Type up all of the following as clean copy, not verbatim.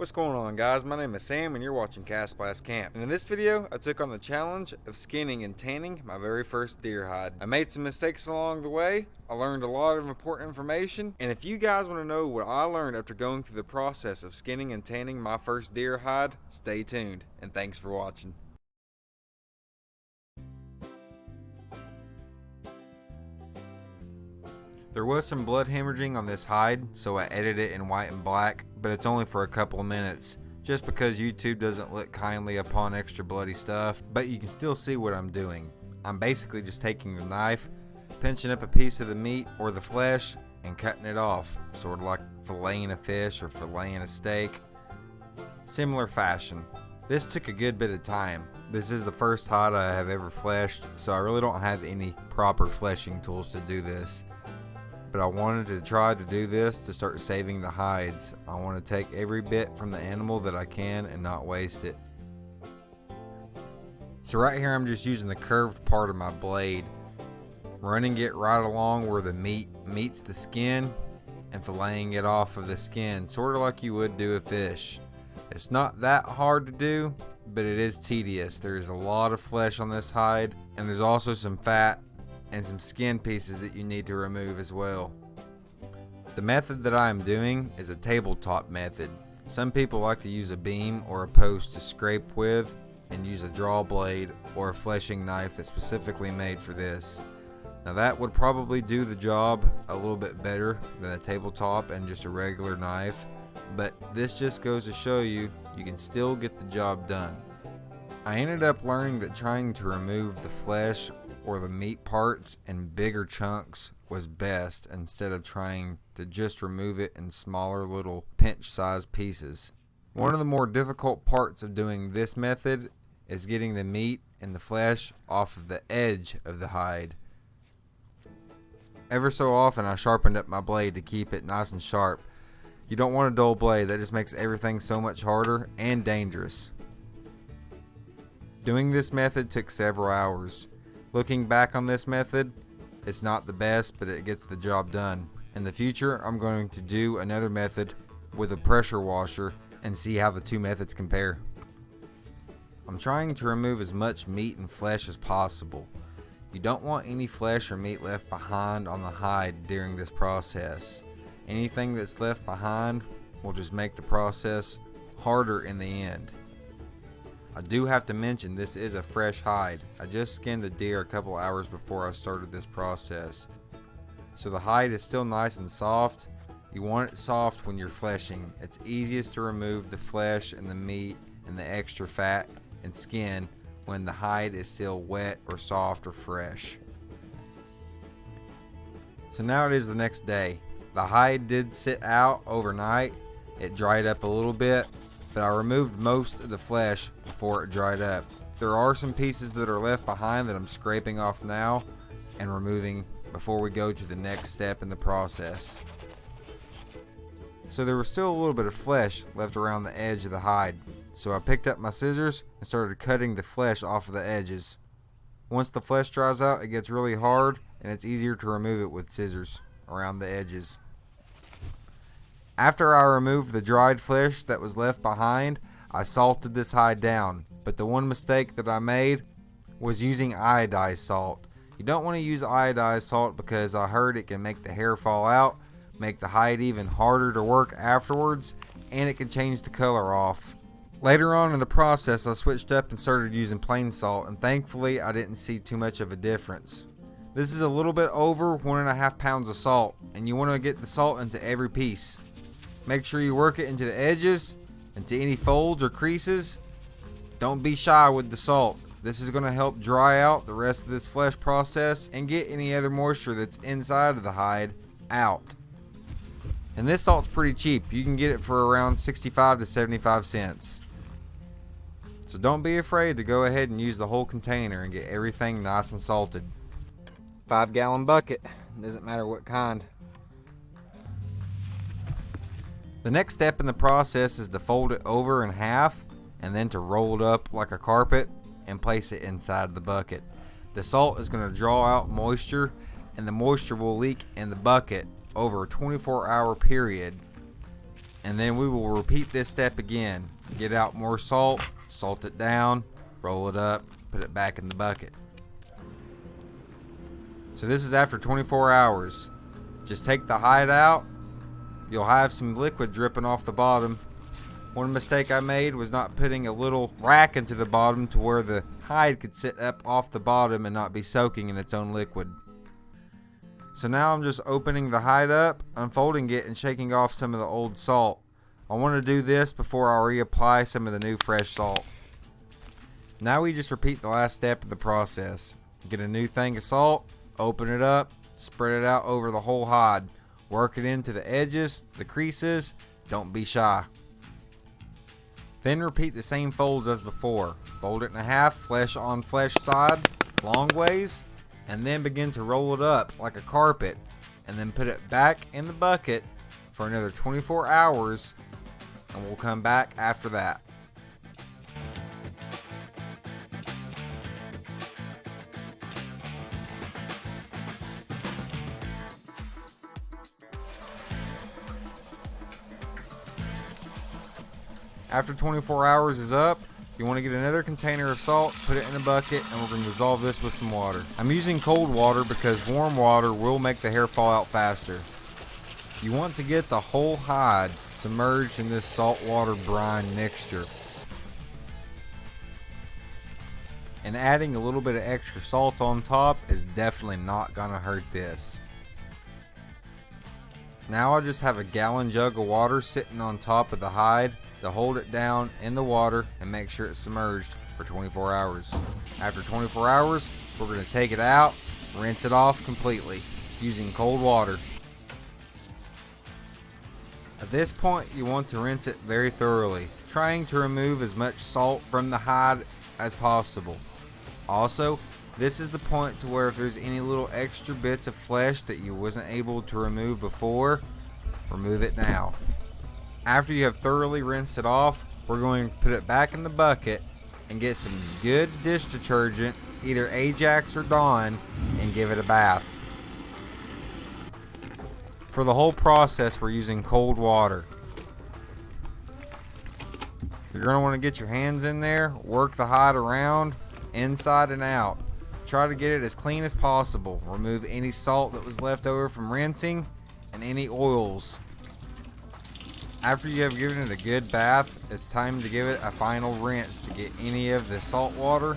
What's going on, guys? My name is Sam and you're watching Cast Blast Camp. And in this video, I took on the challenge of skinning and tanning my very first deer hide. I made some mistakes along the way. I learned a lot of important information. And if you guys want to know what I learned after going through the process of skinning and tanning my first deer hide, stay tuned. And thanks for watching. There was some blood hemorrhaging on this hide, so I edited it in white and black, but it's only for a couple of minutes, just because YouTube doesn't look kindly upon extra bloody stuff, but you can still see what I'm doing. I'm basically just taking the knife, pinching up a piece of the meat or the flesh, and cutting it off, sort of like filleting a fish or filleting a steak. Similar fashion. This took a good bit of time. This is the first hide I have ever fleshed, so I really don't have any proper fleshing tools to do this. But I wanted to try to do this to start saving the hides. I want to take every bit from the animal that I can and not waste it. So right here I'm just using the curved part of my blade, running it right along where the meat meets the skin and filleting it off of the skin, sort of like you would do a fish. It's not that hard to do, but it is tedious. There's a lot of flesh on this hide, and there's also some fat and some skin pieces that you need to remove as well. The method that I am doing is a tabletop method. Some people like to use a beam or a post to scrape with and use a draw blade or a fleshing knife that's specifically made for this. Now that would probably do the job a little bit better than a tabletop and just a regular knife, but this just goes to show you can still get the job done. I ended up learning that trying to remove the flesh or the meat parts in bigger chunks was best, instead of trying to just remove it in smaller little pinch sized pieces. One of the more difficult parts of doing this method is getting the meat and the flesh off of the edge of the hide. Ever so often I sharpened up my blade to keep it nice and sharp. You don't want a dull blade, that just makes everything so much harder and dangerous. Doing this method took several hours. Looking back on this method, it's not the best, but it gets the job done. In the future, I'm going to do another method with a pressure washer and see how the two methods compare. I'm trying to remove as much meat and flesh as possible. You don't want any flesh or meat left behind on the hide during this process. Anything that's left behind will just make the process harder in the end. I do have to mention this is a fresh hide. I just skinned the deer a couple hours before I started this process. So the hide is still nice and soft. You want it soft when you're fleshing. It's easiest to remove the flesh and the meat and the extra fat and skin when the hide is still wet or soft or fresh. So now it is the next day. The hide did sit out overnight. It dried up a little bit, but I removed most of the flesh before it dried up. There are some pieces that are left behind that I'm scraping off now and removing before we go to the next step in the process. So there was still a little bit of flesh left around the edge of the hide, so I picked up my scissors and started cutting the flesh off of the edges. Once the flesh dries out, it gets really hard and it's easier to remove it with scissors around the edges. After I removed the dried flesh that was left behind, I salted this hide down, but the one mistake that I made was using iodized salt. You don't want to use iodized salt because I heard it can make the hair fall out, make the hide even harder to work afterwards, and it can change the color off. Later on in the process, I switched up and started using plain salt, and thankfully I didn't see too much of a difference. This is a little bit over 1.5 pounds of salt, and you want to get the salt into every piece. Make sure you work it into the edges, into any folds or creases. Don't be shy with the salt. This is going to help dry out the rest of this flesh process and get any other moisture that's inside of the hide out. And this salt's pretty cheap. You can get it for around 65 to 75 cents. So don't be afraid to go ahead and use the whole container and get everything nice and salted. 5-gallon bucket, doesn't matter what kind. The next step in the process is to fold it over in half and then to roll it up like a carpet and place it inside the bucket. The salt is going to draw out moisture, and the moisture will leak in the bucket over a 24-hour period. And then we will repeat this step again. Get out more salt, salt it down, roll it up, put it back in the bucket. So this is after 24 hours. Just take the hide out. You'll have some liquid dripping off the bottom. One mistake I made was not putting a little rack into the bottom to where the hide could sit up off the bottom and not be soaking in its own liquid. So now I'm just opening the hide up, unfolding it, and shaking off some of the old salt. I want to do this before I reapply some of the new fresh salt. Now we just repeat the last step of the process. Get a new thing of salt, open it up, spread it out over the whole hide. Work it into the edges, the creases. Don't be shy. Then repeat the same folds as before. Fold it in half, flesh on flesh side, long ways, and then begin to roll it up like a carpet, and then put it back in the bucket for another 24 hours, and we'll come back after that. After 24 hours is up, you want to get another container of salt, put it in a bucket, and we're going to dissolve this with some water. I'm using cold water because warm water will make the hair fall out faster. You want to get the whole hide submerged in this saltwater brine mixture. And adding a little bit of extra salt on top is definitely not going to hurt this. Now I just have a gallon jug of water sitting on top of the hide to hold it down in the water and make sure it's submerged for 24 hours. After 24 hours, we're going to take it out, rinse it off completely using cold water. At this point, you want to rinse it very thoroughly, trying to remove as much salt from the hide as possible. Also, this is the point to where if there's any little extra bits of flesh that you wasn't able to remove before, remove it now. After you have thoroughly rinsed it off, we're going to put it back in the bucket and get some good dish detergent, either Ajax or Dawn, and give it a bath. For the whole process, we're using cold water. You're going to want to get your hands in there, work the hide around, inside and out. Try to get it as clean as possible. Remove any salt that was left over from rinsing and any oils. After you have given it a good bath, it's time to give it a final rinse to get any of the salt water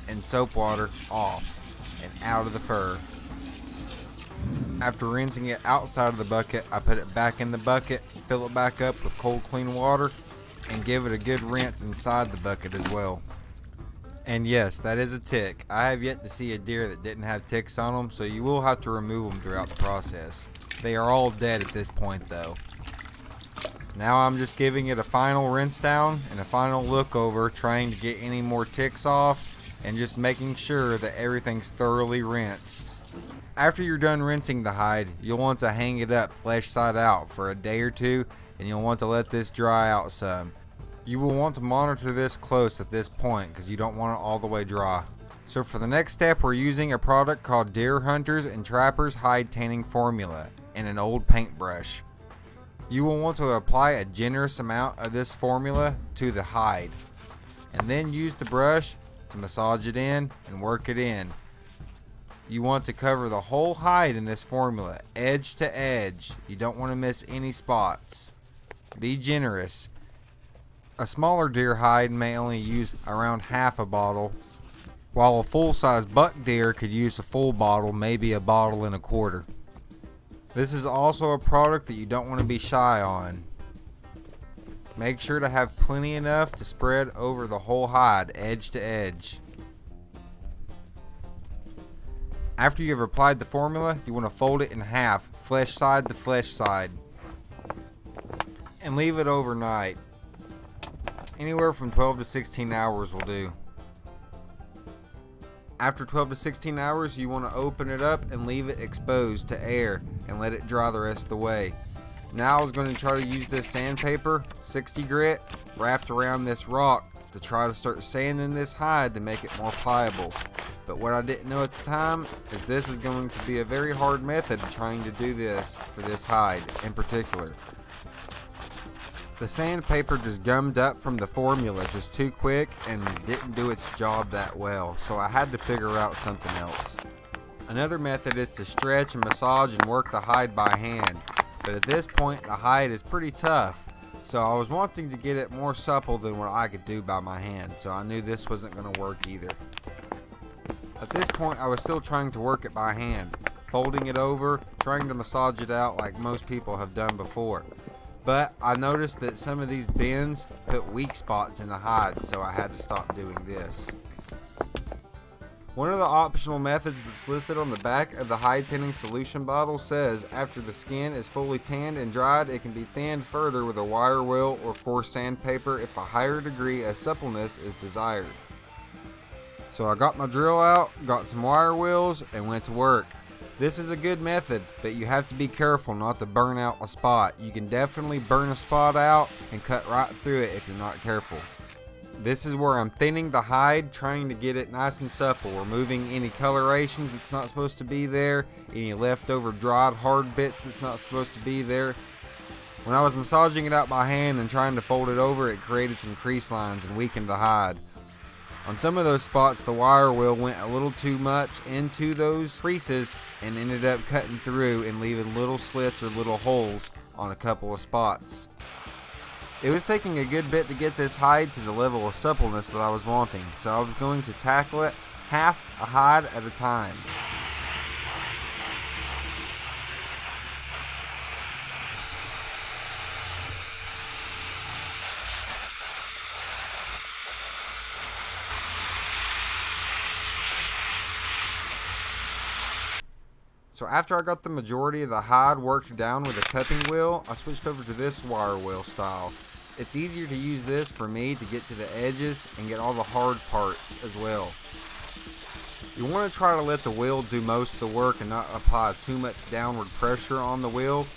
and soap water off and out of the fur. After rinsing it outside of the bucket, I put it back in the bucket, fill it back up with cold clean water, and give it a good rinse inside the bucket as well. And yes, that is a tick. I have yet to see a deer that didn't have ticks on them, so you will have to remove them throughout the process. They are all dead at this point though. Now I'm just giving it a final rinse down and a final look over, trying to get any more ticks off and just making sure that everything's thoroughly rinsed. After you're done rinsing the hide, you'll want to hang it up flesh side out for a day or two, and you'll want to let this dry out some. You will want to monitor this close at this point because you don't want it all the way dry. So for the next step, we're using a product called Deer Hunters and Trappers Hide Tanning Formula and an old paintbrush. You will want to apply a generous amount of this formula to the hide, and then use the brush to massage it in and work it in. You want to cover the whole hide in this formula, edge to edge. You don't want to miss any spots. Be generous. A smaller deer hide may only use around half a bottle, while a full-size buck deer could use a full bottle, maybe a bottle and a quarter. This is also a product that you don't want to be shy on. Make sure to have plenty enough to spread over the whole hide, edge to edge. After you have applied the formula, you want to fold it in half, flesh side to flesh side, and leave it overnight. Anywhere from 12 to 16 hours will do. After 12 to 16 hours, you want to open it up and leave it exposed to air and let it dry the rest of the way. Now I was going to try to use this sandpaper, 60 grit, wrapped around this rock to try to start sanding this hide to make it more pliable. But what I didn't know at the time is this is going to be a very hard method of trying to do this for this hide in particular. The sandpaper just gummed up from the formula just too quick and didn't do its job that well, so I had to figure out something else. Another method is to stretch and massage and work the hide by hand, but at this point the hide is pretty tough, so I was wanting to get it more supple than what I could do by my hand, so I knew this wasn't going to work either. At this point I was still trying to work it by hand, folding it over, trying to massage it out like most people have done before. But I noticed that some of these bends put weak spots in the hide, so I had to stop doing this. One of the optional methods that's listed on the back of the hide tanning solution bottle says after the skin is fully tanned and dried, it can be tanned further with a wire wheel or coarse sandpaper if a higher degree of suppleness is desired. So I got my drill out, got some wire wheels, and went to work. This is a good method, but you have to be careful not to burn out a spot. You can definitely burn a spot out and cut right through it if you're not careful. This is where I'm thinning the hide, trying to get it nice and supple, removing any colorations that's not supposed to be there, any leftover dried hard bits that's not supposed to be there. When I was massaging it out by hand and trying to fold it over, it created some crease lines and weakened the hide. On some of those spots, the wire wheel went a little too much into those creases and ended up cutting through and leaving little slits or little holes on a couple of spots. It was taking a good bit to get this hide to the level of suppleness that I was wanting, so I was going to tackle it half a hide at a time. So after I got the majority of the hide worked down with a cupping wheel, I switched over to this wire wheel style. It's easier to use this for me to get to the edges and get all the hard parts as well. You want to try to let the wheel do most of the work and not apply too much downward pressure on the wheel.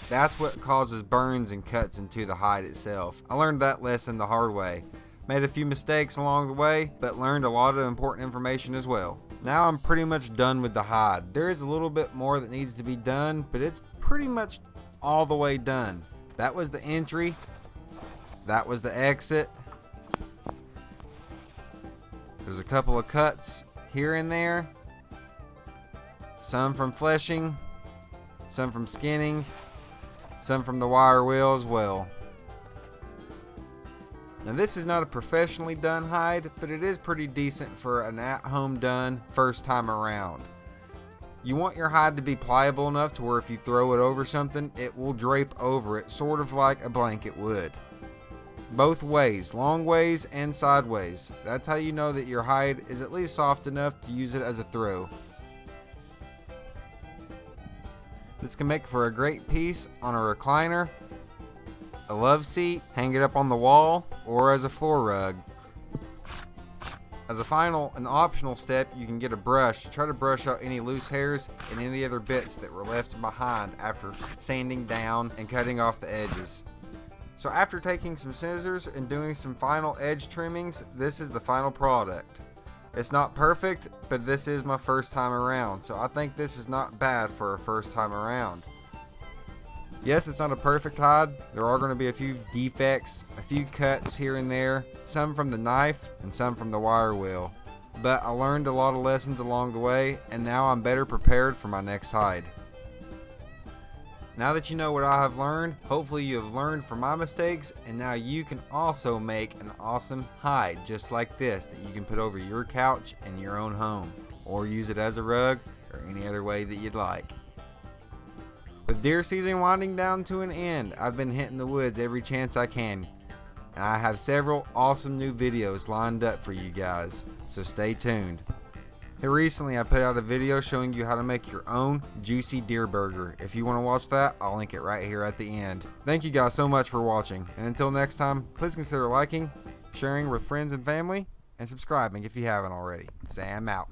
That's what causes burns and cuts into the hide itself. I learned that lesson the hard way. Made a few mistakes along the way, but learned a lot of important information as well. Now I'm pretty much done with the hide. There is a little bit more that needs to be done, but it's pretty much all the way done. That was the entry. That was the exit. There's a couple of cuts here and there. Some from fleshing, some from skinning, some from the wire wheel as well. Now this is not a professionally done hide, but it is pretty decent for an at-home done first time around. You want your hide to be pliable enough to where if you throw it over something, it will drape over it, sort of like a blanket would. Both ways, long ways and sideways. That's how you know that your hide is at least soft enough to use it as a throw. This can make for a great piece on a recliner, a love seat, hang it up on the wall, or as a floor rug. As a final and optional step, you can get a brush. Try to brush out any loose hairs and any other bits that were left behind after sanding down and cutting off the edges. So after taking some scissors and doing some final edge trimmings, this is the final product. It's not perfect, but this is my first time around, so I think this is not bad for a first time around. Yes, it's not a perfect hide. There are going to be a few defects, a few cuts here and there, some from the knife and some from the wire wheel. But I learned a lot of lessons along the way, and now I'm better prepared for my next hide. Now that you know what I have learned, hopefully you have learned from my mistakes, and now you can also make an awesome hide just like this that you can put over your couch in your own home, or use it as a rug, or any other way that you'd like. With deer season winding down to an end, I've been hitting the woods every chance I can, and I have several awesome new videos lined up for you guys, so stay tuned. Here recently I put out a video showing you how to make your own juicy deer burger. If you want to watch that, I'll link it right here at the end. Thank you guys so much for watching, and until next time, please consider liking, sharing with friends and family, and subscribing if you haven't already. Sam out.